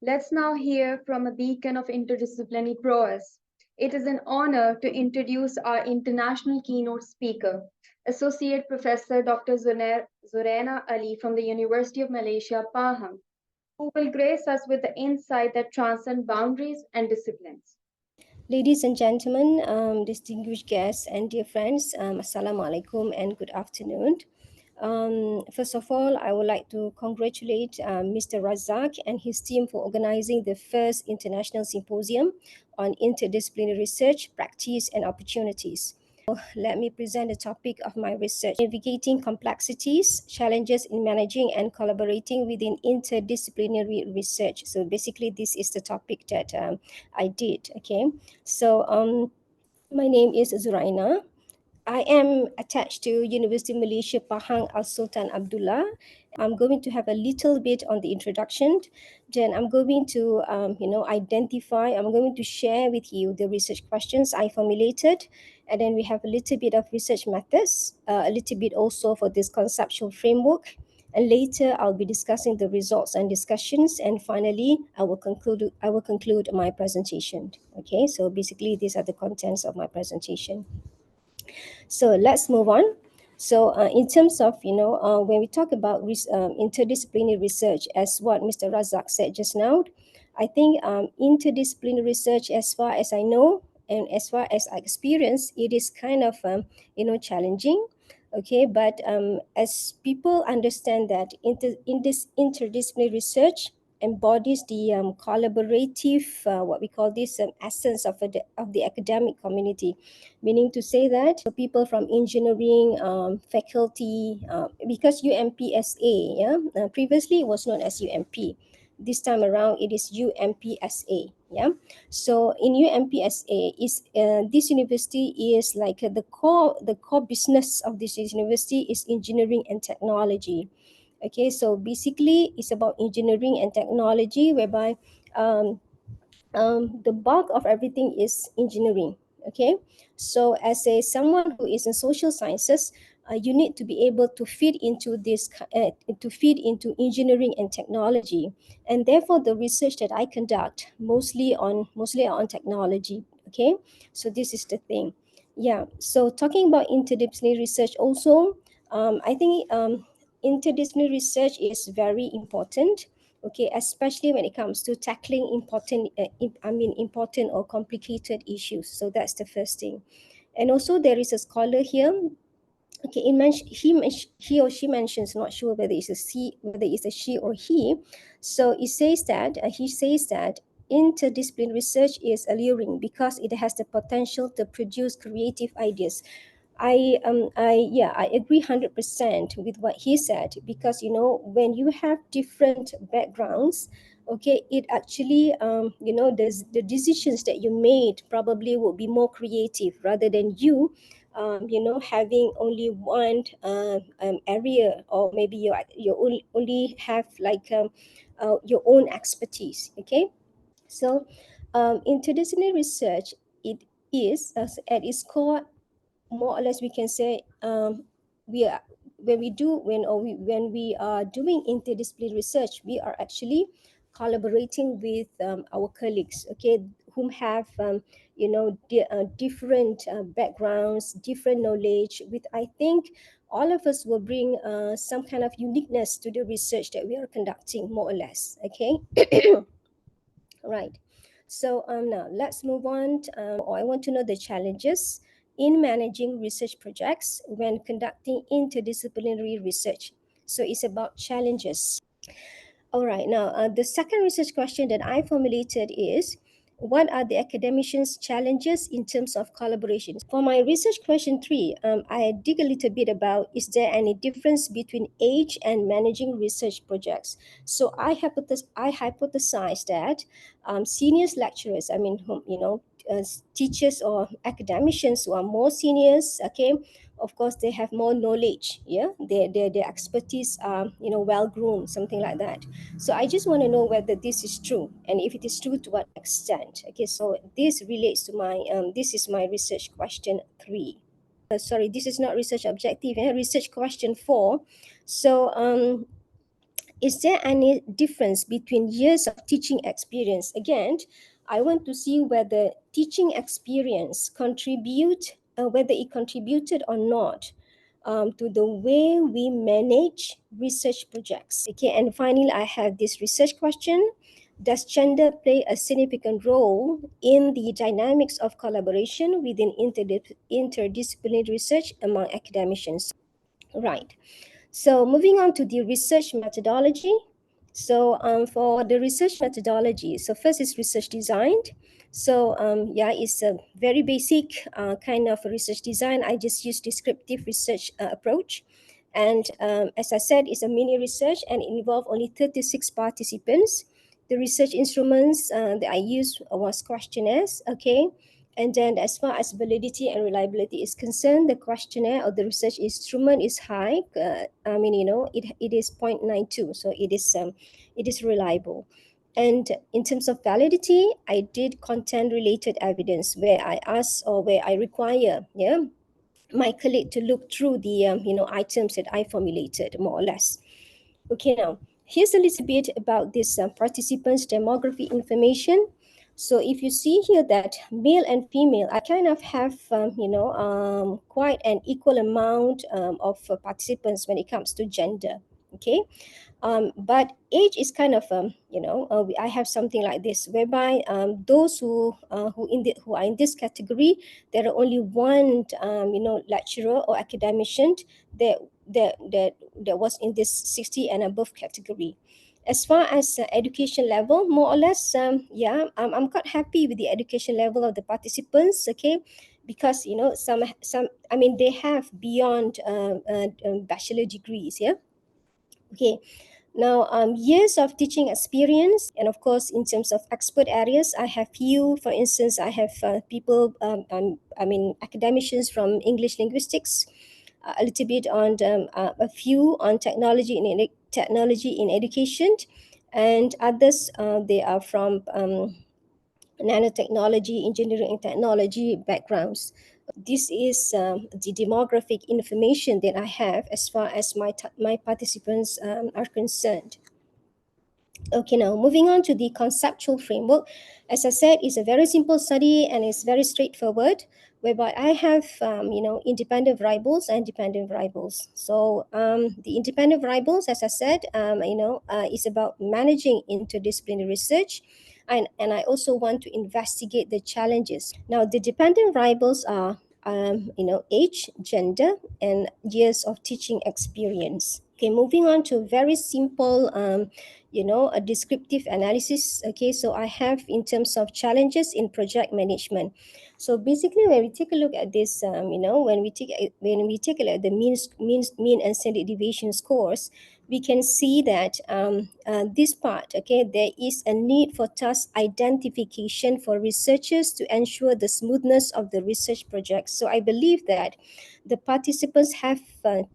Let's now hear from a beacon of interdisciplinary prowess. It is an honor to introduce our international keynote speaker, Associate Professor Dr. Zuraina Ali from the University of Malaysia, Pahang, who will grace us with the insight that transcend boundaries and disciplines. Ladies and gentlemen, distinguished guests and dear friends, Assalamu alaikum and good afternoon. First of all, I would like to congratulate Mr. Razak and his team for organizing the first International Symposium on Interdisciplinary Research, Practice and Opportunities. Let me present the topic of my research: navigating complexities, challenges in managing and collaborating within interdisciplinary research. So basically, this is the topic that I did. Okay, so my name is Zuraina. I am attached to University of Malaysia Pahang Al Sultan Abdullah. I'm going to have a little bit on the introduction. Then I'm going to, identify. I'm going to share with you the research questions I formulated, and then we have a little bit of research methods, a little bit also for this conceptual framework. And later, I'll be discussing the results and discussions. And finally, I will conclude my presentation. Okay, so basically, these are the contents of my presentation. So let's move on. So in terms of, when we talk about interdisciplinary research, as what Mr. Razak said just now, I think interdisciplinary research, as far as I know and as far as I experience, it is kind of, challenging. Okay, but as people understand that in this interdisciplinary research embodies the collaborative, what we call this essence of the academic community, meaning to say that people from engineering faculty, because UMPSA, yeah, previously it was known as UMP. This time around, it is UMPSA. Yeah, so in UMPSA, is this university is like the core business of this university is engineering and technology. Okay, so basically, it's about engineering and technology, whereby um, the bulk of everything is engineering. Okay, so as a someone who is in social sciences, you need to be able to feed into engineering and technology, and therefore the research that I conduct mostly on technology. Okay, so this is the thing. Yeah, so talking about interdisciplinary research also, I think interdisciplinary research is very important. Okay, especially when it comes to tackling important or complicated issues. So that's the first thing. And also there is a scholar here. Okay, he or she mentions, not sure whether it's a she or he. So it says that he says that interdisciplinary research is alluring because it has the potential to produce creative ideas. I agree 100% with what he said, because when you have different backgrounds, okay, it actually the decisions that you made probably would be more creative, rather than you having only one area, or maybe only have like your own expertise. Okay, so interdisciplinary research, it is at its core, more or less we can say, we are when we are doing interdisciplinary research, we are actually collaborating with our colleagues, okay, whom have different backgrounds, different knowledge. With, I think, all of us will bring some kind of uniqueness to the research that we are conducting, more or less. Okay. Right. So now let's move on. I want to know the challenges in managing research projects when conducting interdisciplinary research. So it's about challenges. All right. Now, the second research question that I formulated is, what are the academicians' challenges in terms of collaboration? For my research question 3, I dig a little bit about, is there any difference between age and managing research projects? So I hypothesize that seniors lecturers, I mean, teachers or academicians who are more seniors, okay, of course they have more knowledge. Yeah, their expertise are well groomed, something like that. So I just want to know whether this is true, and if it is true, to what extent. Okay, so this relates to my this is my research question 3. Sorry, this is not research objective, research question 4. So Is there any difference between years of teaching experience? Again, I want to see whether teaching experience whether it contributed or not to the way we manage research projects. Okay, and finally, I have this research question. Does gender play a significant role in the dynamics of collaboration within interdisciplinary research among academicians? Right. So moving on to the research methodology. So for the research methodology, so first is research design. So yeah, it's a very basic kind of research design. I just use descriptive research approach. And as I said, it's a mini research and it involved only 36 participants. The research instruments that I used was questionnaires, okay? And then as far as validity and reliability is concerned, the questionnaire or the research instrument is high. It is 0.92, so it is reliable. And in terms of validity, I did content-related evidence where I ask or where I require, my colleague to look through the items that I formulated more or less. Okay, now here's a little bit about this participants' demography information. So if you see here that male and female, I kind of have quite an equal amount of participants when it comes to gender. Okay, but age is kind of I have something like this whereby those who are in this category, there are only one lecturer or academician that that was in this 60 and above category. As far as education level, more or less, I'm quite happy with the education level of the participants. Okay, because some I mean they have beyond bachelor degrees. Yeah. Okay, now, years of teaching experience, and of course, in terms of expert areas, I have few. For instance, I have people, academicians from English linguistics, a little bit on a few on technology in education, and others they are from nanotechnology, engineering, and technology backgrounds. This is the demographic information that I have as far as my participants are concerned. Okay, now moving on to the conceptual framework. As I said, it's a very simple study and it's very straightforward, whereby I have, independent variables and dependent variables. So the independent variables, as I said, is about managing interdisciplinary research. And I also want to investigate the challenges. Now, the dependent variables are, age, gender, and years of teaching experience. Okay, moving on to very simple a descriptive analysis. Okay, so I have in terms of challenges in project management. So basically, when we take a look at this, when we take a look at the mean and standard deviation scores, we can see that this part, okay, there is a need for task identification for researchers to ensure the smoothness of the research project. So I believe that the participants have a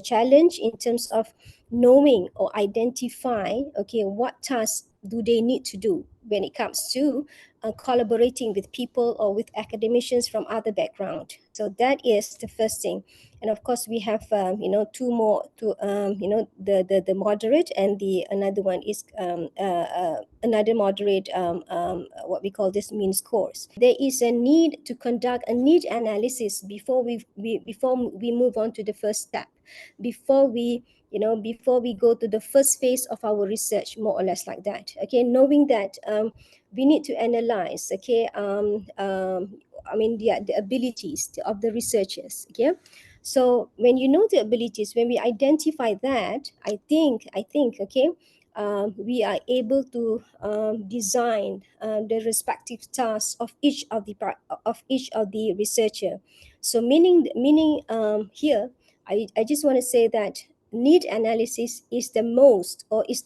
challenge in terms of knowing or identify, okay, what tasks do they need to do when it comes to collaborating with people or with academicians from other background. So that is the first thing. And of course, we have two more to the moderate, and the another one is another moderate what we call this mean scores. There is a need to conduct a need analysis before we move on to the first step, before we go to the first phase of our research, more or less like that. Okay, knowing that we need to analyze, okay, the abilities of the researchers. Okay, so when you know the abilities, when we identify that, I think, okay, we are able to design the respective tasks of each of the researcher. So meaning here, I just want to say that need analysis is the most, or is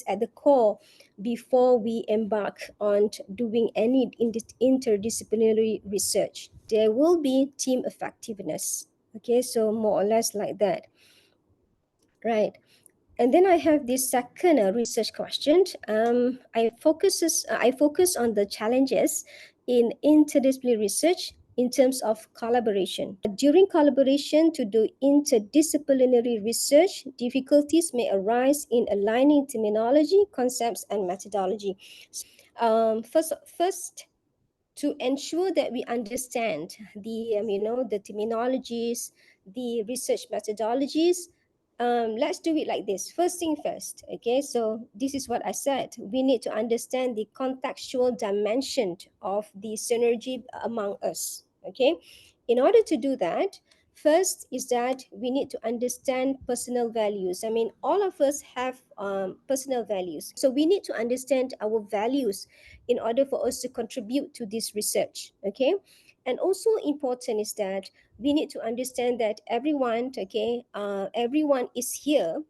at the core before we embark on doing any interdisciplinary research. There will be team effectiveness. Okay, so more or less like that. Right. And then I have this second research question. I focus on the challenges in interdisciplinary research in terms of collaboration. During collaboration to do interdisciplinary research, difficulties may arise in aligning terminology, concepts, and methodology. First, to ensure that we understand the the terminologies, the research methodologies, let's do it like this. First thing first, okay? So this is what I said. We need to understand the contextual dimension of the synergy among us, okay? In order to do that, first is that we need to understand personal values. I mean, all of us have personal values. So we need to understand our values in order for us to contribute to this research, okay? And also important is that we need to understand that everyone, okay, everyone is here,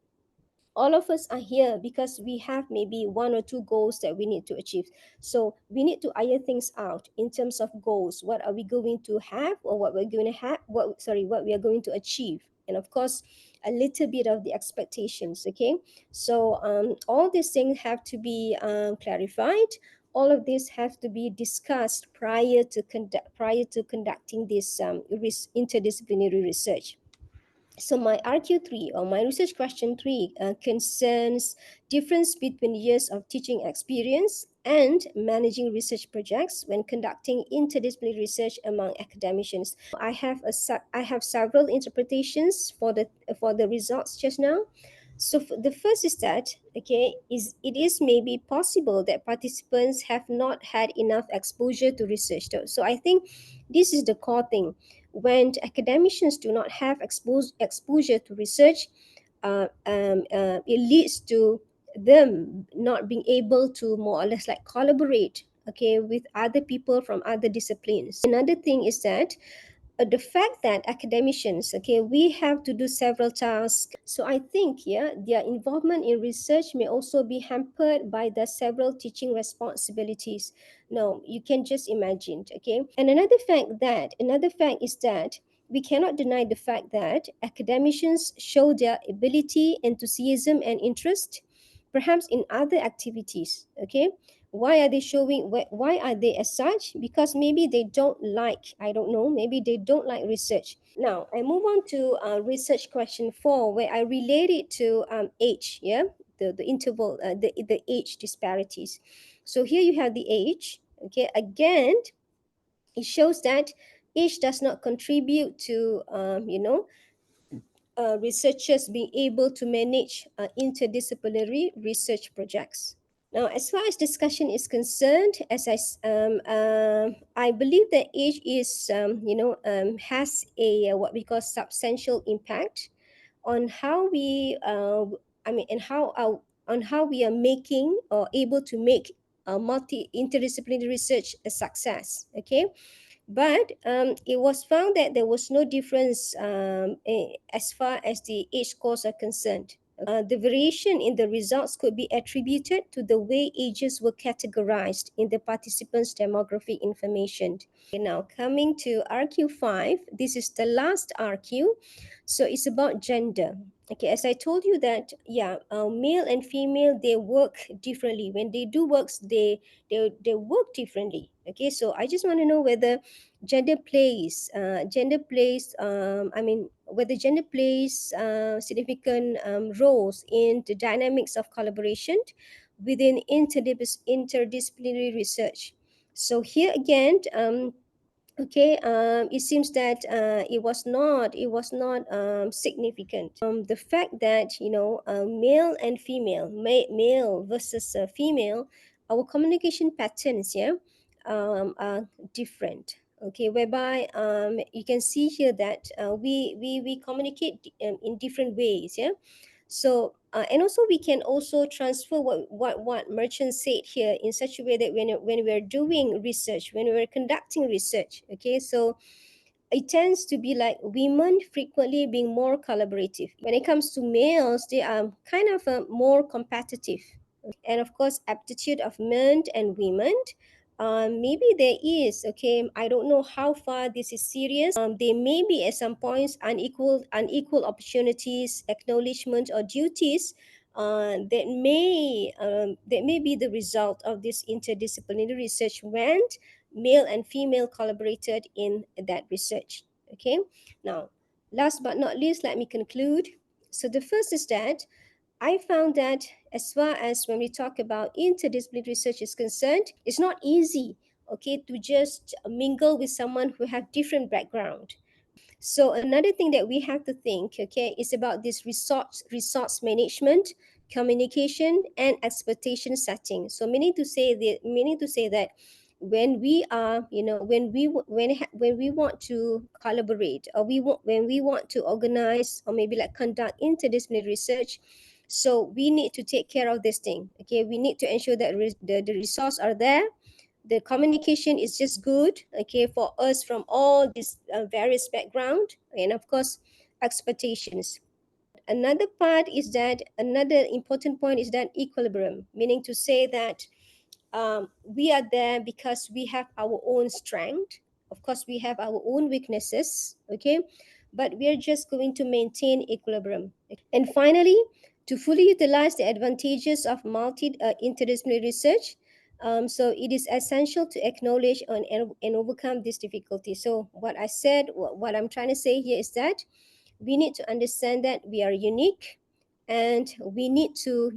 all of us are here because we have maybe one or two goals that we need to achieve. So we need to iron things out in terms of goals. What are we going to have, or what we're going to have, what we are going to achieve, and of course a little bit of the expectations, okay? So all these things have to be clarified. All of this have to be discussed prior to conducting this interdisciplinary research. So my RQ3, or my research question 3, concerns difference between years of teaching experience and managing research projects when conducting interdisciplinary research among academicians. I have several interpretations for the results just now. So the first is that, okay, is it is maybe possible that participants have not had enough exposure to research though. So I think this is the core thing. When academicians do not have exposure to research, it leads to them not being able to more or less like collaborate, okay, with other people from other disciplines. Another thing is that the fact that academicians, okay, we have to do several tasks. So I think, yeah, their involvement in research may also be hampered by the several teaching responsibilities. No, you can just imagine, okay? And another fact is that we cannot deny the fact that academicians show their ability, enthusiasm, and interest perhaps in other activities, okay? Why are they showing, why are they as such? Because maybe they don't like, I don't know, maybe they don't like research. Now I move on to research question 4, where I relate it to age, yeah, the interval, the age disparities. So here you have the age, okay? Again, it shows that age does not contribute to researchers being able to manage interdisciplinary research projects. Now, as far as discussion is concerned, I believe that age is, has a what we call substantial impact on how we, and on how we are making or able to make interdisciplinary research a success. Okay, but it was found that there was no difference as far as the age scores are concerned. The variation in the results could be attributed to the way ages were categorized in the participants' demographic information. Okay, now coming to RQ5, this is the last RQ. So it's about gender. Okay, as I told you that, yeah, male and female, they work differently. When they do works, they work differently. Okay, so I just want to know whether whether gender plays significant roles in the dynamics of collaboration within interdisciplinary research. So here again, okay, it seems that it was not significant. The fact that male and female, male versus female, our communication patterns, yeah, are different. Okay, whereby you can see here that we communicate in different ways, yeah. So and also we can also transfer what merchant said here in such a way that when we're doing research, when we're conducting research, okay, so it tends to be like women frequently being more collaborative. When it comes to males, they are kind of more competitive. And of course, aptitude of men and women. Maybe there is, okay, I don't know how far this is serious. There may be at some points unequal opportunities, acknowledgement, or duties that may be the result of this interdisciplinary research when male and female collaborated in that research. Okay, now last but not least, let me conclude. So the first is that I found that as far as when we talk about interdisciplinary research is concerned, it's not easy, okay, to just mingle with someone who have different background. So another thing that we have to think, okay, is about this resource management, communication, and expectation setting. So meaning to say that when we are, when we want to collaborate, or when we want to organize or maybe like conduct interdisciplinary research, so we need to take care of this thing. Okay, we need to ensure that the resource are there, the communication is just good, okay, for us from all these various background, and of course expectations. Another part is that another important point is that equilibrium, meaning to say that we are there because we have our own strength. Of course, we have our own weaknesses, okay, but we are just going to maintain equilibrium. And finally, to fully utilize the advantages of interdisciplinary research, so it is essential to acknowledge and overcome this difficulty. So what I said, what I'm trying to say here is that we need to understand that we are unique, and we need to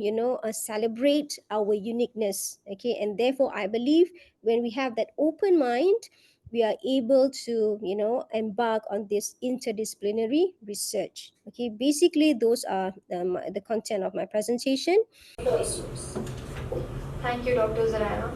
celebrate our uniqueness, okay, and therefore I believe when we have that open mind, we are able to embark on this interdisciplinary research. Okay, basically those are the content of my presentation. Thank you, Dr. Zuraina.